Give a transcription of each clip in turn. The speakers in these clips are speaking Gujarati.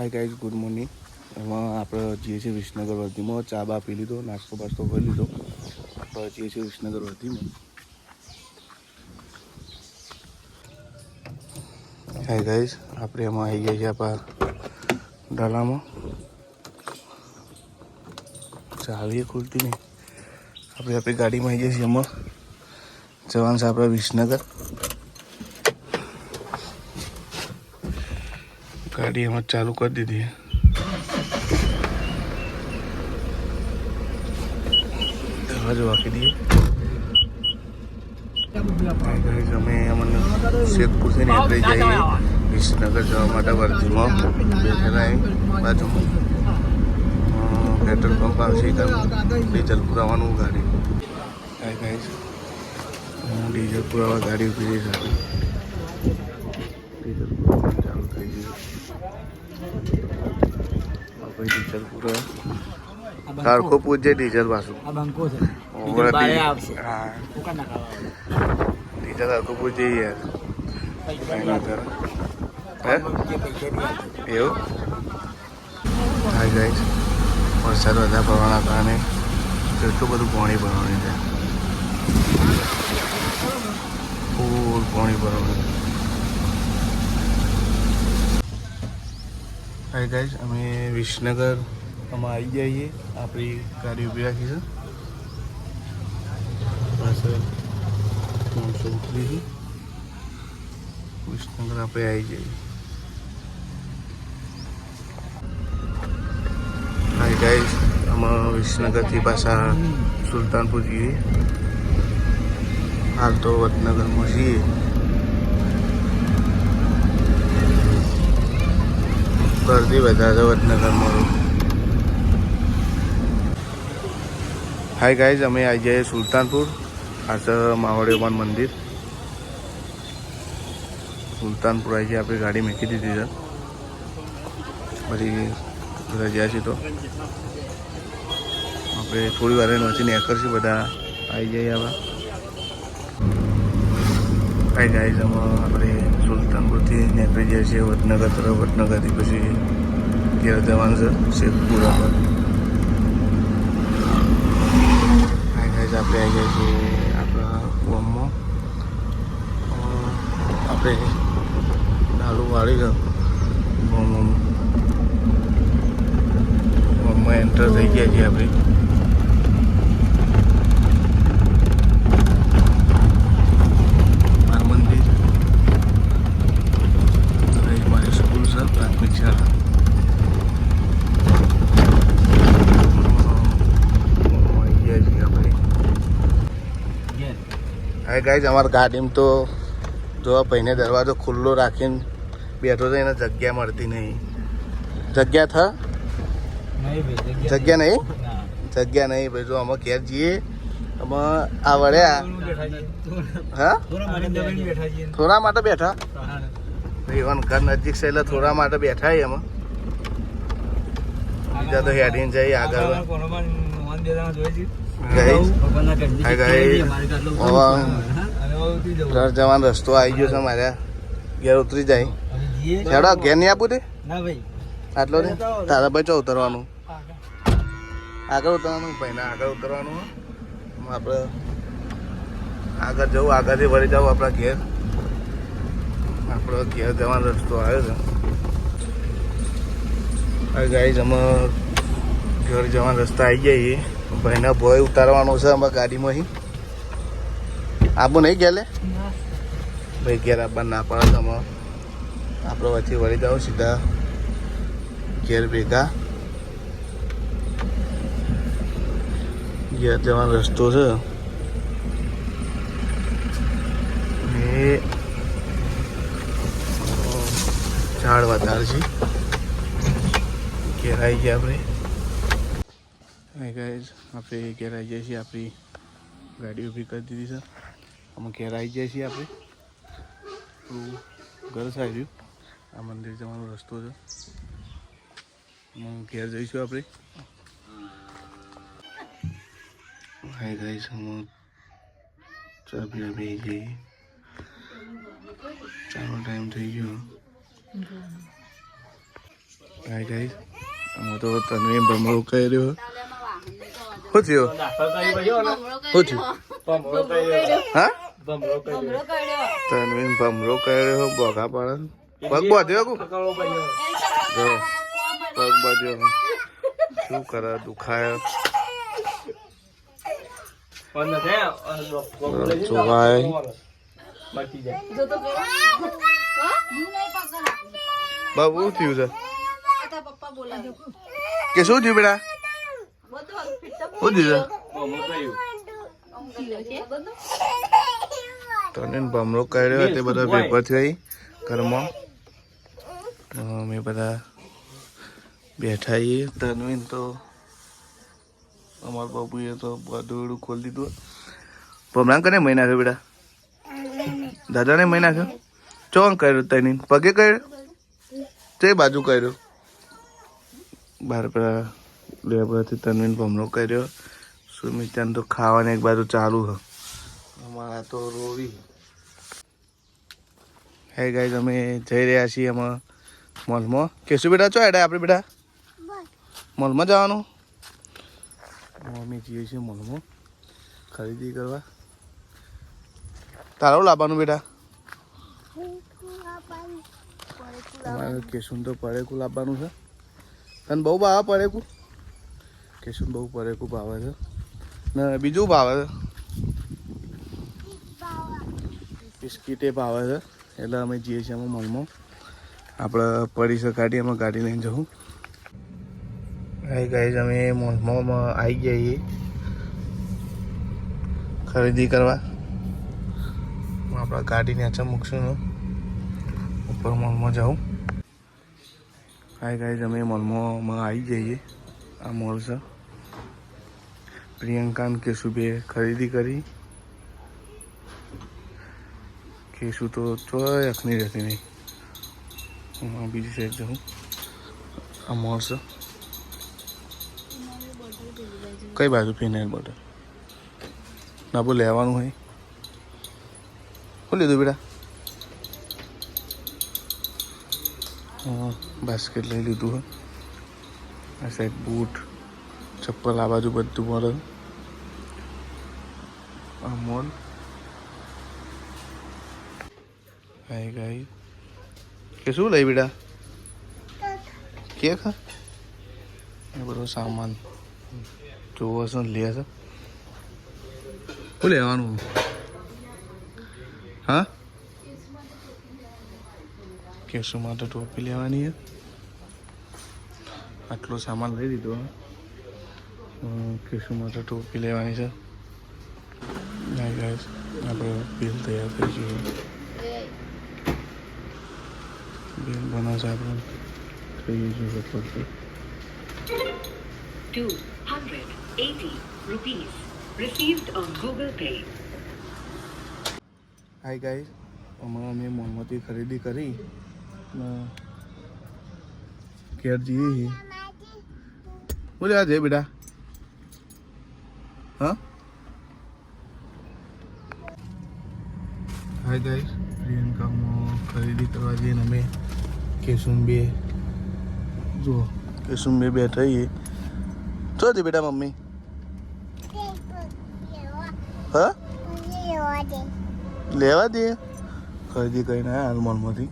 Hi guys, good morning. એમાં આપણે જઈએ છીએ વિસનગર વર્ધીમાં. ચા બા પી લીધો, નાસ્તો બાસ્તો કરી લીધો. આપણે જઈએ છીએ વિસનગર વર્ધીમાં. હાય ગાઈઝ, આપણે એમાં આવી ગયા છીએ આપણા ડાલામાં. ચાવી ખુલતી નહીં. આપણી ગાડીમાં આવી જઈએ છીએ. એમાં જવાનું છે આપણે વિસનગર. ગાડી એમાં ચાલુ કરી દીધી. દરવાજો વાંકી દઈએ. અમે અમને શેખપુરથી નીકળી જઈએ વિસનગર જવા માટે. વર્ધીમાં બેઠેલા બાજુમાં પેટ્રોલ પંપ આવશે, ડીઝલ પુરાવાનું ગાડી. ડીઝલ પુરાવા ગાડી ઉભી રહી સારી. ડીઝલ પુરાવાનું ચાલુ થઈ ગયું. આપણે ડીઝલ પુરા સરખો પૂછજે. ડીઝલ પાછું ડીઝલ સરખું પૂછજે યાર. એવું હાય ગાઈસ, વરસાદ વધારે પડવાના કારણે એટલું બધું પાણી ભરવાનું છે. ફૂલ પાણી ભરવાનું. હાય ગાઈસ, અમે વિસનગર આવી જઈએ. આપણી ગાડી ઊભી રાખી છે પાછળ 300 ઉતરી. વિસનગર આપણે આવી જઈએ. હાય ગાઈસ, અમે વિસનગરથી પાછા સુલતાનપુર જઈએ. હાલ તો વડનગરમાં છીએ. ગરદી વધારે વડનગરમાં. હાય ગાઈઝ, અમે આવી જઈએ સુલતાનપુર. આ છે માવડીમાન મંદિર. સુલતાનપુર આવી જઈએ. આપણે ગાડી મૂકી દીધી છે. પછી રજા છે તો આપણે થોડી વાર નથી નીકળશું. બધા આવી જઈએ. આવા હાય ગાઈઝ, અમે આપણે સુલતાનપુરથી નીકળી જઈએ છીએ વડનગર તરફ. વડનગરથી પછી ઘેર જવાનું છે શેખપુરા પર. આપણે આવી ગયા છીએ આપણા ગામમાં. આપણે ડાલું વાળી ગામમાં એન્ટર થઈ ગયા છીએ. આપણે મારું મંદિર, મારી સ્કૂલ છે પ્રાથમિક શાળા. હાય ગાઈઝ, અમારા ગાડીમાં તો જો ભાઈને દરવાજો ખુલ્લો રાખીને બેઠો છે. એને જગ્યા મળતી નહીં. જગ્યા જગ્યા નહીં ભાઈ. જો અમે ઘેર જઈએ. અમે આ વળ્યા. હા, થોડા માટે બેઠા ભાઈ. એવાનું ઘર નજીક છે એટલે થોડા માટે બેઠા એમાં. બીજા તો હેડીને જઈએ આગળ. ઘર જવાનો રસ્તો આવી ગયો છે મારે. ઘેર ઉતરી જાય. હેડો ઘેર નહીં આપું તે આટલો ને. તારા ભાઈ ચો ઉતરવાનું? આગળ ઉતરવાનું ભાઈ ને. આગળ ઉતરવાનું. આપણે આગળ જવું. આગળથી વળી જવું આપણા ઘેર. આપણો ઘેર જવાનો રસ્તો આવ્યો છે. ગાઈઝ, અમે ઘર જવાનો રસ્તા આવી જઈએ. ભાઈના ભોય ઉતારવાનો છે અમારા ગાડીમાંથી. આબુ નહીં ગયેલે ભાઈ. ઘેર આપવા ના પડે તમે. આપણે વચ્ચે વળી જાઓ સીધા ઘેર ભેગા. ઘેર જવાનો રસ્તો છે. એ ઝાડ વધારે છે. ઘેર આવી ગયા આપણે. હાય ગાઈઝ, આપણે ઘેર આવી જઈએ છીએ. આપણી ગાડી ઊભી કરી દીધી છે. અમે ઘેર આવી જઈએ છીએ. આપણે ઘર સાઈડ આ મંદિર જવાનો રસ્તો છે. ઘેર જઈશું આપણે. હાય ગાઈઝ, અમે ચા પીવા બેસી જઈએ. ચાનો ટાઈમ થઈ ગયો. હાય ગાઈસ અમે તો તનવી ભમરો કહી રહ્યો શું થયો હા તનવી ભમરો કહી રહ્યો બોગા પાડે પગ બાંધ્યો પગ બાંધ્યો શું કરે દુખાય બાબુ થયું છે કે શું થયું બેટા શું થયું તને ભમરો કાઢ્યો તે બધા પેપર થઈ ઘરમાં અમે બધા બેઠા છીએ તનવીન તો અમારા બાબુએ તો બધું ખોલી દીધું ભમરા કને મહિના નાખ્યો બેટા દાદાને મહિના નાખ્યો ચોંક કર્યો તની પગે કર્યો તે બાજુ કર્યો બાર પેલા લેબરથી તનવીન ભમરો કર્યો સુમિતાને તો ખાવાની એક બાજુ ચાલુ છે અમારા તો રોવી હે ગાઈઝ અમે જઈ રહ્યા છીએ એમાં મોલમાં કેશું બેટા ચો એડા આપણે બેટા મોલમાં જવાનું અમે જઈએ છીએ મોલમાં ખરીદી કરવા તારું લાવવાનું બેટા તમારે કેશું તો પડેકું લાવવાનું છે તને બહુ ભાવે પડેકું કેશું બહુ પડેકું ભાવે છે ને બીજું ભાવે છે બિસ્કીટે ભાવે છે એટલે અમે જઈએ છીએ એમાં મોલમાં આપણે પડી કાઢી એમાં ગાડી લઈને જવું ગાઈઝ અમે મોલમાં આવી ગયા છીએ ખરીદી કરવા આપણા ગાડી નીચે મૂકશું ને ઉપર મોલમાં જાઉં ગાઈઝ અમે મોલમાં આવી જઈએ આ મોલ છે પ્રિયંકા કેશુબે ખરીદી કરી કેશુ તો ચોય અખની રહેતી નહીં હું બીજી સાઈડ જાઉં આ મોલ છે કઈ બાજુ ફિનાઇલ બોટલ ના બોલ લેવાનું હોય શું લીધું બેટા બાસ્કેટ લઈ લીધું હોય આ સાઈડ બૂટ ચપ્પલ આ બાજુ બધું મળે આ મોલ હાય ગાઈ કે શું લઈ બેટા કેક એ બધો સામાન જોવો છો લે છે શું લેવાનું હા કેશું માટે ટોપી લેવાની છે આટલો સામાન લઈ દીધો કેશું માટે ટોપી લેવાની છે આપણે બિલ તૈયાર કરી જોઈએ બિલ બનાવશે આપણે થઈ જશે પડશે 280 rupees received on Google Pay. Hi guys હમણાં અમે મોલમાંથી ખરીદી કરી ઘેર જઈએ બોલે આ જઈ બેટા હા હાય ગાઈસ પ્રિયંકામાં ખરીદી કરવા જઈએ ને અમે કેશુંબે જુઓ કેશુંબે બેઠા છીએ ચો દે બેટા મમ્મી હા લેવા દે ખરીદી કરીને હાલ મોલમાંથી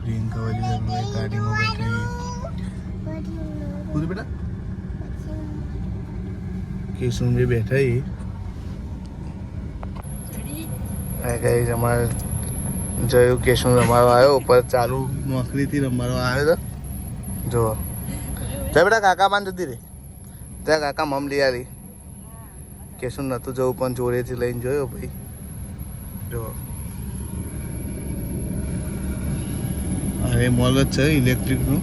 પ્રિયંકા વાળી ગાડીમાં બેઠી બેટા કેશુંબે બેઠા કઈ અમારે જોયું કેશું રમાડવા આવ્યો ઉપર ચાલુ નોકરીથી રમાડવા આવ્યો હતો જો ત્યાં બેટા કાકા માન જતી રે ત્યાં કાકા મમ લઈ આવી કેશું નહોતું જવું પણ જોડેથી લઈને જોયો ભાઈ જો એ મોલ જ છે ઇલેક્ટ્રિકનું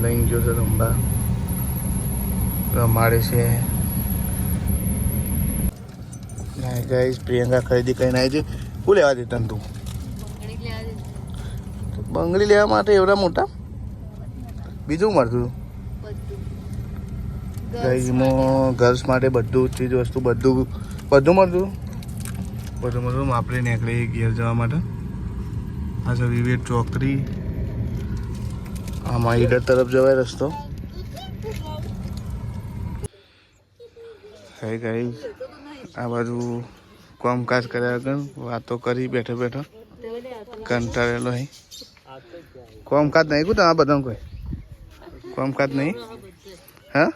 લઈને ગયો છે રમાડે છે ગાઈસ પ્રિયંકા ખરીદી કરીને આવી છે શું લેવા દે તને તું બંગડી લેવા માટે એવડા મોટા બીજું મળતું ગાઈસમાં ગર્લ્સ માટે બધું ચીજ વસ્તુ બધું મળતું બધું આપણે નીકળીએ ઘેર જવા માટે આ છે વિવેક ચોકડી. આમાં ઈડર તરફ જવાય રસ્તો. કઈ કઈ આ બાજુ કામકાજ કર્યા વગર વાતો કરી બેઠા બેઠા કંટાળેલો અહીં. કામકાજ નહીં કું આ બધા કોઈ કામકાજ નહીં. હા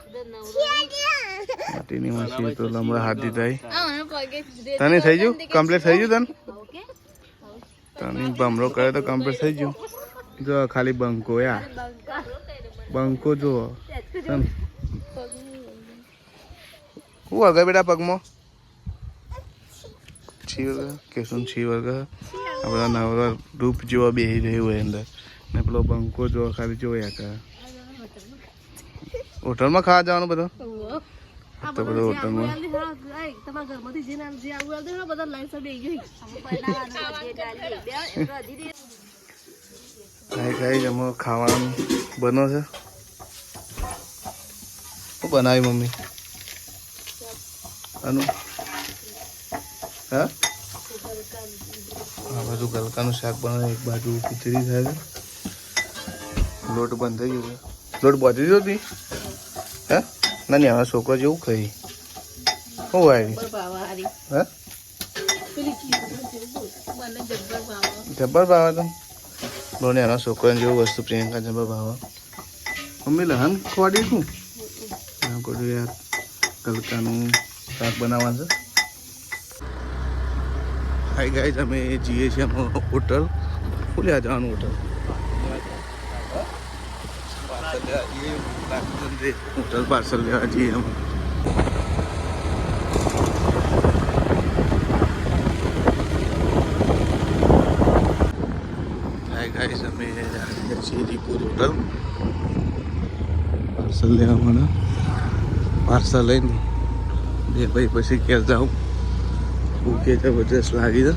માટીની માસી તો લમડા હાથ દીધા. તને થઈ ગયું કમ્પ્લીટ થઈ ગયું તને ભમરો કરે તો કમ્પ્લીટ થઈ ગયું. જો ખાલી બંકો યાર બંકો જુઓ. શું વળગે બેટા પગમાં છી વગર કે શું છી વગર આપણા નવરા રૂપ જેવા બેસી રહ્યું હોય અંદર ને પેલો બંકો જો ખાલી જોયા કરે. હોટલમાં ખાવા જવાનું બધું તો બધું હોટલમાં. કાંઈ કાંઈ અમે ખાવાનું બનો છે. શું બનાવી મમ્મી આનું? હા આ બાજુ ગલકાનું શાક બનાવે, એક બાજુ ખીચડી થાય છે. લોટ બંધ થઈ ગયો છે. લોટ બાંધી દીધો હતી. હા ના નહીં હવે છોકરો જેવું ખાઈ શું આવી. હા જબ્બર ભાવે તો બોને એનો છોકરાને જેવું વસ્તુ પ્રિયંકા જબ્બર ભાવે. મમ્મી લહન ખવાડી શું યાર ગલકાનું શાક બનાવવાનું છે. હાઈ ગાઈઝ અમે જઈએ છીએ હોટલ. ખુલ્યા જવાનું હોટલ હોટલ પાર્સલ લેવા જઈએ અમે. હાઈ ગાઈઝ અમે છીએ રીપુર હોટલ પાર્સલ લેવા મને. પાર્સલ લઈને બે ભાઈ પછી ઘેર જાઉં. ભૂખે જબરદસ્ત લાગી છે.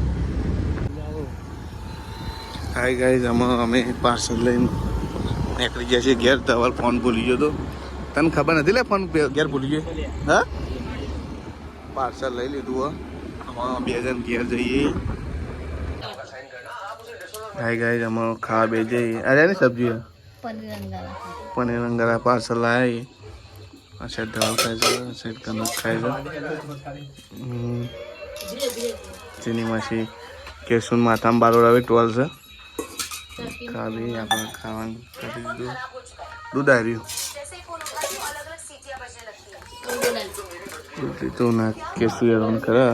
હાઈ ગાઈઝ આમાં અમે પાર્સલ લઈને નીકળી ગયા છીએ ઘેર. ધવલ ફોન ભૂલી ગયો તો. તને ખબર નથી લે ફોન ઘેર ભૂલી ગયો. હા પાર્સલ લઈ લીધું. આમાં 2 જણ ઘેર જઈએ. હાઈ ગાઈઝ આમાં ખાવા બે જઈએ. અરે ની સબ્જી પનીર અંગારા પાર્સલ લાવી. સાઈડ ધવલ ખાય છે, સાઈડ કનક ખાય છે. તેની માસી કેશુન માથામાં બારોડ આવે ટોલ છે. ખાલી આપણે ખાવાનું કરી દીધું. દૂધ આવ્યું દૂધ લીધું ના કેશું હેરાન કરે.